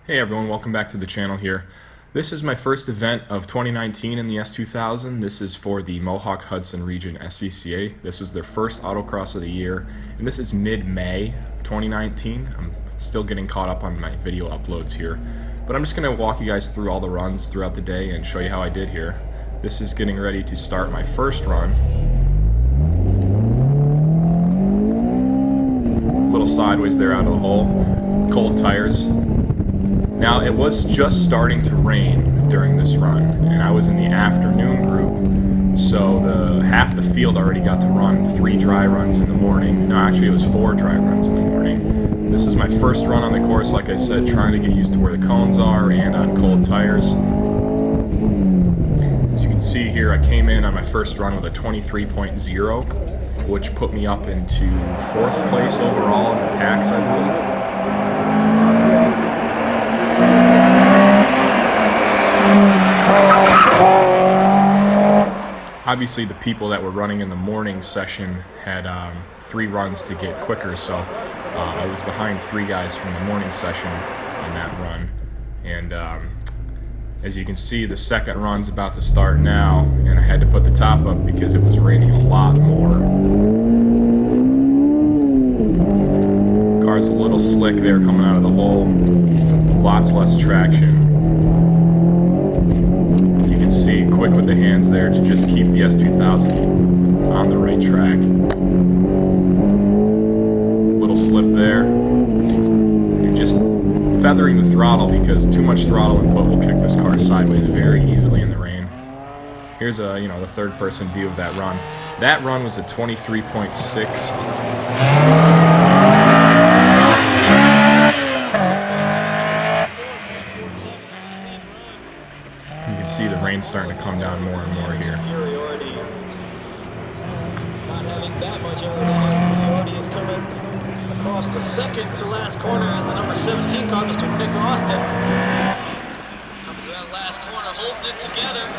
Hey everyone, welcome back to the channel here. This is my first event of 2019 in the S2000. This is for the Mohawk Hudson Region SCCA. This was their first autocross of the year, and this is mid-May 2019. I'm still getting caught up on my video uploads here, but I'm just going to walk you guys through all the runs throughout the day and show you how I did here. This is getting ready to start my first run. A little sideways there out of the hole. Cold tires. Now, it was just starting to rain during this run, and I was in the afternoon group, so half the field already got to run 3 dry runs in the morning. No, actually it was 4 dry runs in the morning. This is my first run on the course, like I said, trying to get used to where the cones are and on cold tires. As you can see here, I came in on my first run with a 23.0, which put me up into 4th place overall in the packs, I believe. Obviously, the people that were running in the morning session had 3 runs to get quicker, so I was behind 3 guys from the morning session on that run. And as you can see, the second run's about to start now, and I had to put the top up because it was raining a lot more. Car's a little slick there coming out of the hole, lots less traction. See, quick with the hands there to just keep the S2000 on the right track. Little slip there. And just feathering the throttle, because too much throttle input will kick this car sideways very easily in the rain. Here's the third person view of that run. That run was a 23.6. See the rain starting to come down more and more here. Not having that much superiority is coming across the second to last corner as the number 17 car, Mr. Nick Austin. Coming to that last corner, holding it together.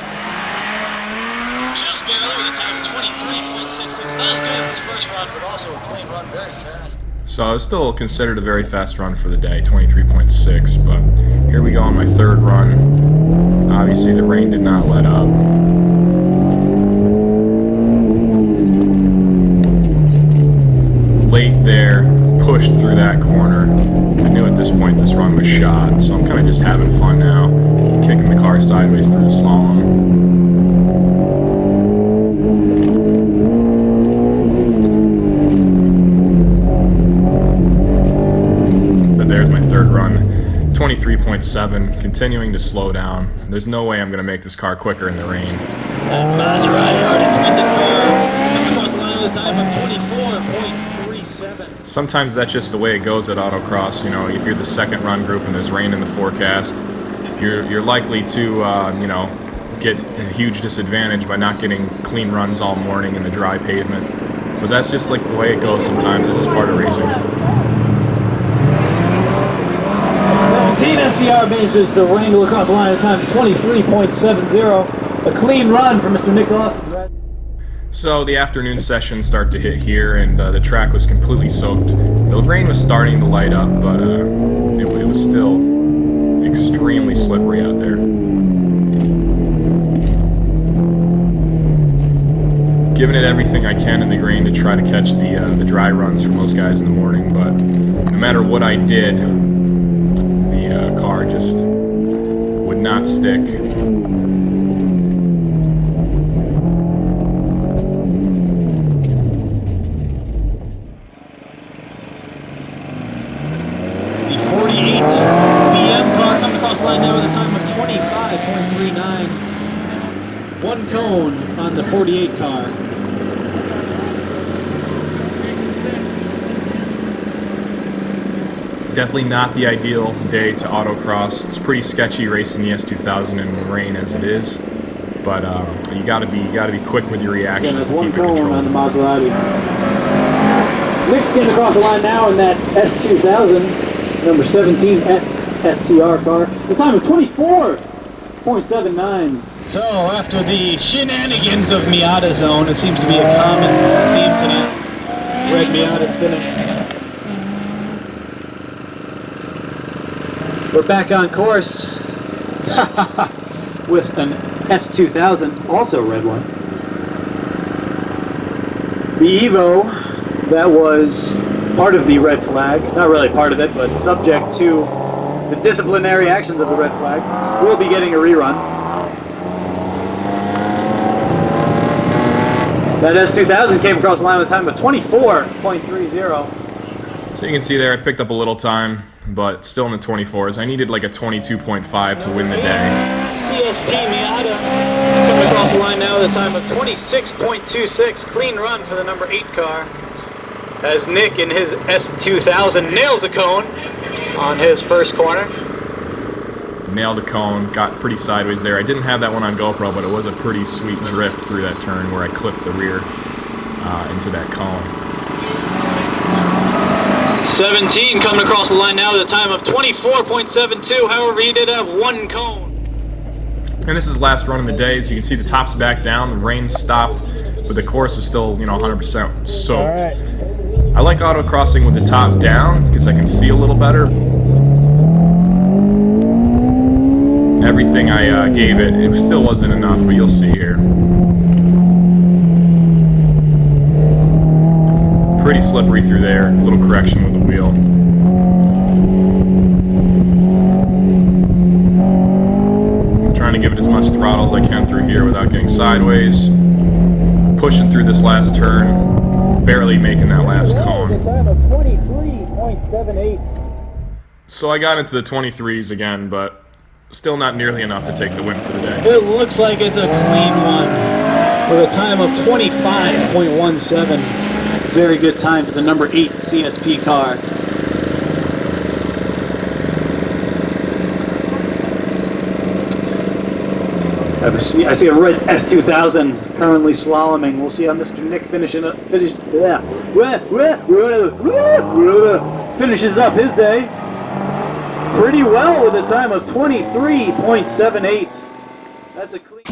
Just barely with a time of 23.66. Not as good as his first run, but also a clean run, very fast. So it was still considered a very fast run for the day, 23.6, but here we go on my third run. Obviously, the rain did not let up. Late there, pushed through that corner. I knew at this point this run was shot, so I'm kind of just having fun now, kicking the car sideways through the slalom. But there's my third run. 23.7, continuing to slow down. There's no way I'm going to make this car quicker in the rain. Maserati already spent the car with a time of 24.37. Sometimes that's just the way it goes at autocross. You know, if you're the second run group and there's rain in the forecast, you're likely to get a huge disadvantage by not getting clean runs all morning in the dry pavement. But that's just like the way it goes sometimes. It's just part of racing. SCR manages the wrangle across the line at a time of 23.70. A clean run for Mr. Nick Austin. So the afternoon sessions start to hit here, and the track was completely soaked. The rain was starting to light up, but it was still extremely slippery out there. Giving it everything I can in the grain to try to catch the dry runs from those guys in the morning, but no matter what I did, the car just would not stick. The 48 PM car coming across the line now with a time of 25.39. 1 cone on the 48 car. Definitely not the ideal day to autocross. It's pretty sketchy racing the S2000 in the rain as it is, but you gotta be quick with your reactions to keep it controlled. On the Maserati. Nick's getting across the line now in that S2000, number 17X STR car. The time of 24.79. So after the shenanigans of Miata Zone, it seems to be a common theme tonight. Red Miata spinning. We're back on course with an S2000, also red one. The Evo that was part of the red flag, not really part of it, but subject to the disciplinary actions of the red flag, will be getting a rerun. That S2000 came across the line with a time of 24.30. So you can see there I picked up a little time, but still in the 24s. I needed like a 22.5 to win the day. CSP Miata coming across the line now with a time of 26.26. Clean run for the number 8 car. As Nick in his S2000 nails a cone on his first corner. Nailed the cone, got pretty sideways there. I didn't have that one on GoPro, but it was a pretty sweet drift through that turn where I clipped the rear into that cone. 17 coming across the line now with a time of 24.72. However, he did have one cone. And this is the last run of the day. As you can see, the top's back down, the rain stopped, but the course was still, 100% soaked. I like autocrossing with the top down because I can see a little better. Everything I gave it, it still wasn't enough, but you'll see here. Pretty slippery through there. A little correction with the wheel. Trying to give it as much throttle as I can through here without getting sideways. Pushing through this last turn. Barely making that last cone. So I got into the 23s again, but still not nearly enough to take the win for the day. It looks like it's a clean one with a time of 25.17. Very good time for the number 8 CSP car. I see a red S2000 currently slaloming. We'll see how Mr. Nick finishes up his day pretty well with a time of 23.78. That's a clean.